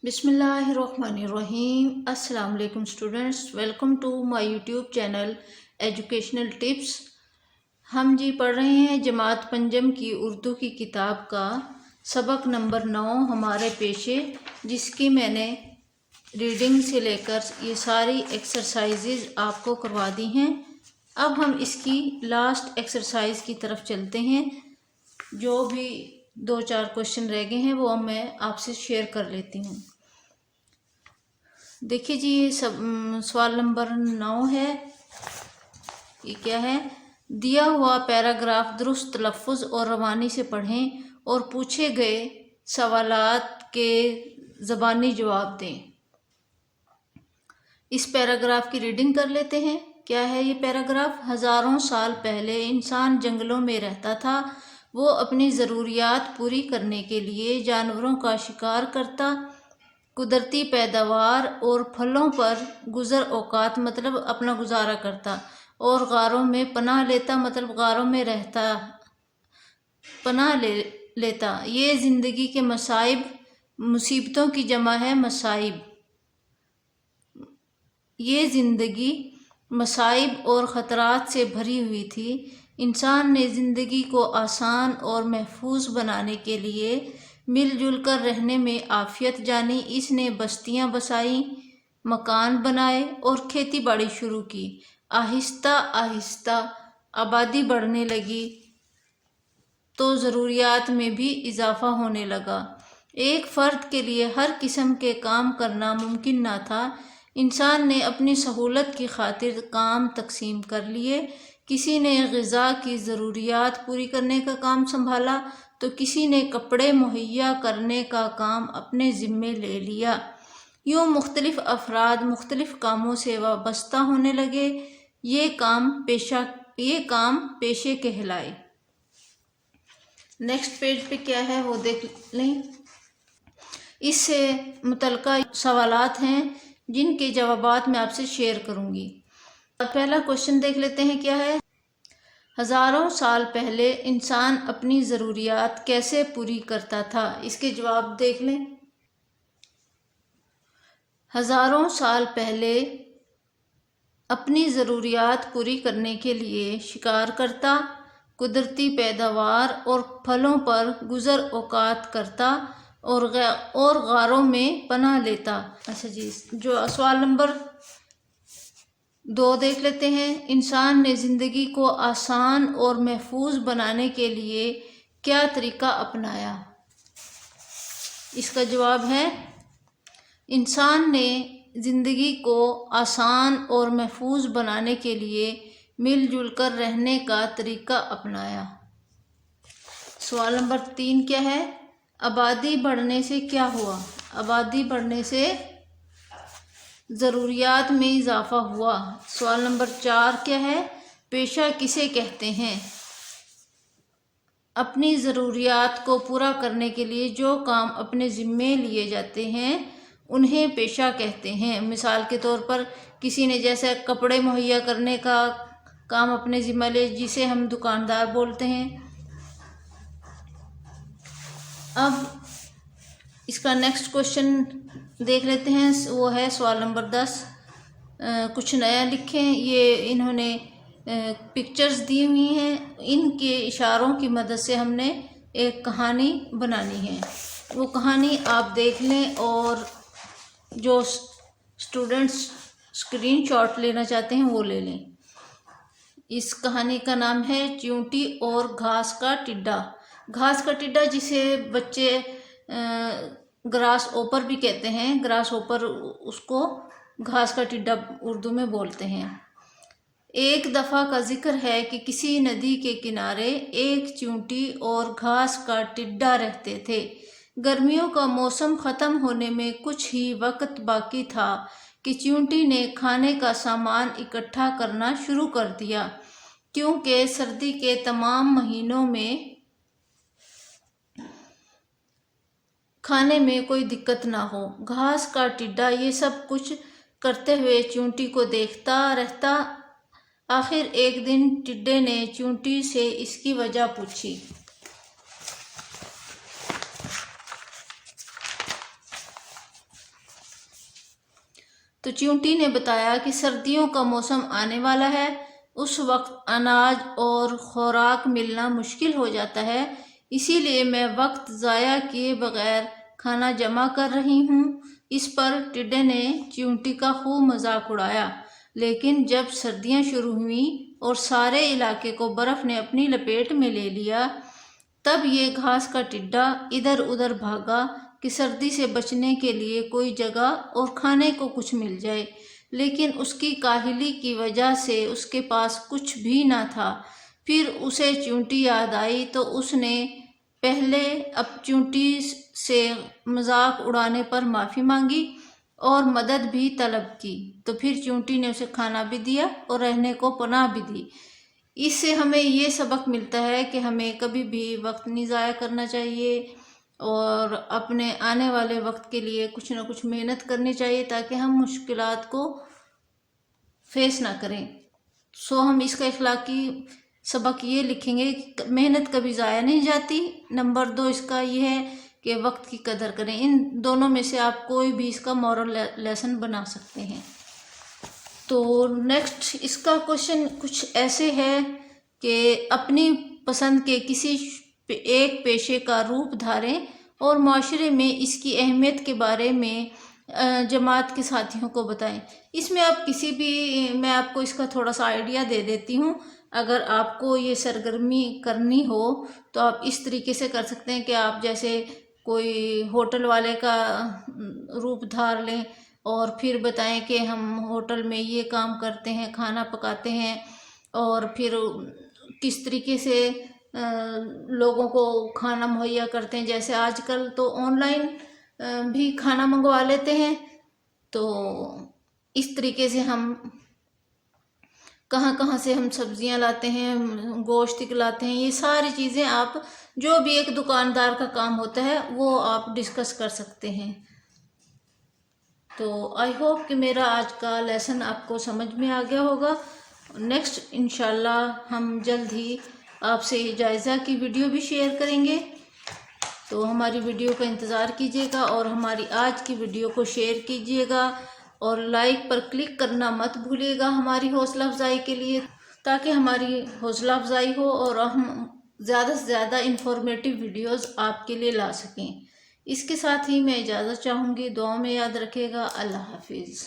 بسم اللہ الرحمن الرحیم۔ السلام علیکم students, welcome to my YouTube channel educational tips. ہم پڑھ رہے ہیں جماعت پنجم کی اردو کی کتاب کا سبق نمبر 9 ہمارے پیشے، جس کی میں نے ریڈنگ سے لے کر یہ ساری ایکسرسائزز آپ کو کروا دی ہیں۔ اب ہم اس کی لاسٹ ایکسرسائز کی طرف چلتے ہیں۔ جو بھی 2-4 کوشچن رہ گئے ہیں وہ میں آپ سے شیئر کر لیتی ہوں۔ دیکھیے یہ سوال نمبر 9 ہے۔ یہ کیا ہے؟ دیا ہوا پیراگراف درست تلفظ اور روانی سے پڑھیں اور پوچھے گئے سوالات کے زبانی جواب دیں۔ اس پیراگراف کی ریڈنگ کر لیتے ہیں۔ کیا ہے یہ پیراگراف؟ ہزاروں سال پہلے انسان جنگلوں میں رہتا تھا۔ وہ اپنی ضروریات پوری کرنے کے لیے جانوروں کا شکار کرتا، قدرتی پیداوار اور پھلوں پر گزر اوقات مطلب اپنا گزارا کرتا، اور غاروں میں پناہ لیتا مطلب غاروں میں رہتا، پناہ لیتا۔ یہ زندگی کے مصائب، مصیبتوں کی جمع ہے مصائب۔ یہ زندگی مصائب اور خطرات سے بھری ہوئی تھی۔ انسان نے زندگی کو آسان اور محفوظ بنانے کے لیے مل جل کر رہنے میں عافیت جانی۔ اس نے بستیاں بسائیں، مکان بنائے اور کھیتی باڑی شروع کی۔ آہستہ آہستہ آبادی بڑھنے لگی تو ضروریات میں بھی اضافہ ہونے لگا۔ ایک فرد کے لیے ہر قسم کے کام کرنا ممکن نہ تھا۔ انسان نے اپنی سہولت کی خاطر کام تقسیم کر لیے۔ کسی نے غذا کی ضروریات پوری کرنے کا کام سنبھالا تو کسی نے کپڑے مہیا کرنے کا کام اپنے ذمے لے لیا۔ یوں مختلف افراد مختلف کاموں سے وابستہ ہونے لگے۔ یہ کام پیشے کہلائے۔ نیکسٹ پیج پہ کیا ہے وہ دیکھ لیں۔ اس سے متعلقہ سوالات ہیں جن کے جوابات میں آپ سے شیئر کروں گی۔ پہلا کوشچن دیکھ لیتے ہیں کیا ہے۔ ہزاروں سال پہلے انسان اپنی ضروریات کیسے پوری کرتا تھا؟ اس کے جواب دیکھ لیں۔ ہزاروں سال پہلے اپنی ضروریات پوری کرنے کے لیے شکار کرتا، قدرتی پیداوار اور پھلوں پر گزر اوقات کرتا اور غاروں میں پناہ لیتا۔ اچھا جی، جو سوال نمبر 2 دیکھ لیتے ہیں۔ انسان نے زندگی کو آسان اور محفوظ بنانے کے لیے کیا طریقہ اپنایا؟ اس کا جواب ہے انسان نے زندگی کو آسان اور محفوظ بنانے کے لیے مل جل کر رہنے کا طریقہ اپنایا۔ سوال نمبر 3 کیا ہے؟ آبادی بڑھنے سے کیا ہوا؟ آبادی بڑھنے سے ضروریات میں اضافہ ہوا۔ سوال نمبر 4 کیا ہے؟ پیشہ کسے کہتے ہیں؟ اپنی ضروریات کو پورا کرنے کے لیے جو کام اپنے ذمے لیے جاتے ہیں انہیں پیشہ کہتے ہیں۔ مثال کے طور پر کسی نے جیسے کپڑے مہیا کرنے کا کام اپنے ذمہ لے، جسے ہم دکاندار بولتے ہیں۔ اب اس کا نیکسٹ کوشچن دیکھ لیتے ہیں، وہ ہے سوال نمبر 10۔ کچھ نیا لکھیں۔ یہ انہوں نے پکچرز دی ہوئی ہیں، ان کے اشاروں کی مدد سے ہم نے ایک کہانی بنانی ہے۔ وہ کہانی آپ دیکھ لیں اور جو اسٹوڈنٹس اسکرین شاٹ لینا چاہتے ہیں وہ لے لیں۔ اس کہانی کا نام ہے چیونٹی اور گھاس کا ٹڈا۔ گھاس کا ٹڈا جسے بچے گراس اوپر بھی کہتے ہیں، گراس اوپر اس کو گھاس کا ٹڈا اردو میں بولتے ہیں۔ ایک دفعہ کا ذکر ہے کہ کسی ندی کے کنارے ایک چیونٹی اور گھاس کا ٹڈا رہتے تھے۔ گرمیوں کا موسم ختم ہونے میں کچھ ہی وقت باقی تھا کہ چیونٹی نے کھانے کا سامان اکٹھا کرنا شروع کر دیا، کیونکہ سردی کے تمام مہینوں میں کھانے میں کوئی دقت نہ ہو۔ گھاس کا ٹڈا یہ سب کچھ کرتے ہوئے چیونٹی کو دیکھتا رہتا۔ آخر ایک دن ٹڈے نے چیونٹی سے اس کی وجہ پوچھی۔ تو چیونٹی نے بتایا کہ سردیوں کا موسم آنے والا ہے، اس وقت اناج اور خوراک ملنا مشکل ہو جاتا ہے، اسی لیے میں وقت ضائع کیے بغیر کھانا جمع کر رہی ہوں۔ اس پر ٹڈے نے چیونٹی کا خوب مذاق اڑایا، لیکن جب سردیاں شروع ہوئیں اور سارے علاقے کو برف نے اپنی لپیٹ میں لے لیا، تب یہ گھاس کا ٹڈا ادھر ادھر بھاگا کہ سردی سے بچنے کے لیے کوئی جگہ اور کھانے کو کچھ مل جائے، لیکن اس کی کاہلی کی وجہ سے اس کے پاس کچھ بھی نہ تھا۔ پھر اسے چیونٹی یاد آئی تو اس نے پہلے چیونٹی سے مذاق اڑانے پر معافی مانگی اور مدد بھی طلب کی، تو پھر چیونٹی نے اسے کھانا بھی دیا اور رہنے کو پناہ بھی دی۔ اس سے ہمیں یہ سبق ملتا ہے کہ ہمیں کبھی بھی وقت نہیں ضائع کرنا چاہیے اور اپنے آنے والے وقت کے لیے کچھ نہ کچھ محنت کرنی چاہیے تاکہ ہم مشکلات کو فیس نہ کریں۔ ہم اس کا اخلاقی سبق یہ لکھیں گے کہ محنت کبھی ضائع نہیں جاتی۔ نمبر 2 اس کا یہ ہے کہ وقت کی قدر کریں۔ ان دونوں میں سے آپ کوئی بھی اس کا مورل لیسن بنا سکتے ہیں۔ تو نیکسٹ اس کا کوشچن کچھ ایسے ہے کہ اپنی پسند کے کسی ایک پیشے کا روپ دھاریں اور معاشرے میں اس کی اہمیت کے بارے میں جماعت کے ساتھیوں کو بتائیں۔ اس میں آپ میں آپ کو اس کا تھوڑا سا آئیڈیا دے دیتی ہوں۔ اگر آپ کو یہ سرگرمی کرنی ہو تو آپ اس طریقے سے کر سکتے ہیں کہ آپ جیسے کوئی ہوٹل والے کا روپ دھار لیں اور پھر بتائیں کہ ہم ہوٹل میں یہ کام کرتے ہیں، کھانا پکاتے ہیں اور پھر کس طریقے سے لوگوں کو کھانا مہیا کرتے ہیں۔ جیسے آج کل تو آن لائن بھی کھانا منگوا لیتے ہیں، تو اس طریقے سے ہم کہاں سے ہم سبزیاں لاتے ہیں، گوشت لاتے ہیں، یہ ساری چیزیں آپ جو بھی ایک دکاندار کا کام ہوتا ہے وہ آپ ڈسکس کر سکتے ہیں۔ تو آئی ہوپ کہ میرا آج کا لیسن آپ کو سمجھ میں آ گیا ہوگا۔ نیکسٹ انشاءاللہ ہم جلد ہی آپ سے جائزہ کی ویڈیو بھی شیئر کریں گے، تو ہماری ویڈیو کا انتظار کیجیے گا اور ہماری آج کی ویڈیو کو شیئر کیجیے گا اور لائک پر کلک کرنا مت بھولیے گا ہماری حوصلہ افزائی کے لیے، تاکہ ہماری حوصلہ افزائی ہو اور ہم زیادہ سے زیادہ انفارمیٹیو ویڈیوز آپ کے لیے لا سکیں۔ اس کے ساتھ ہی میں اجازت چاہوں گی، دعاؤں میں یاد رکھے گا۔ اللہ حافظ۔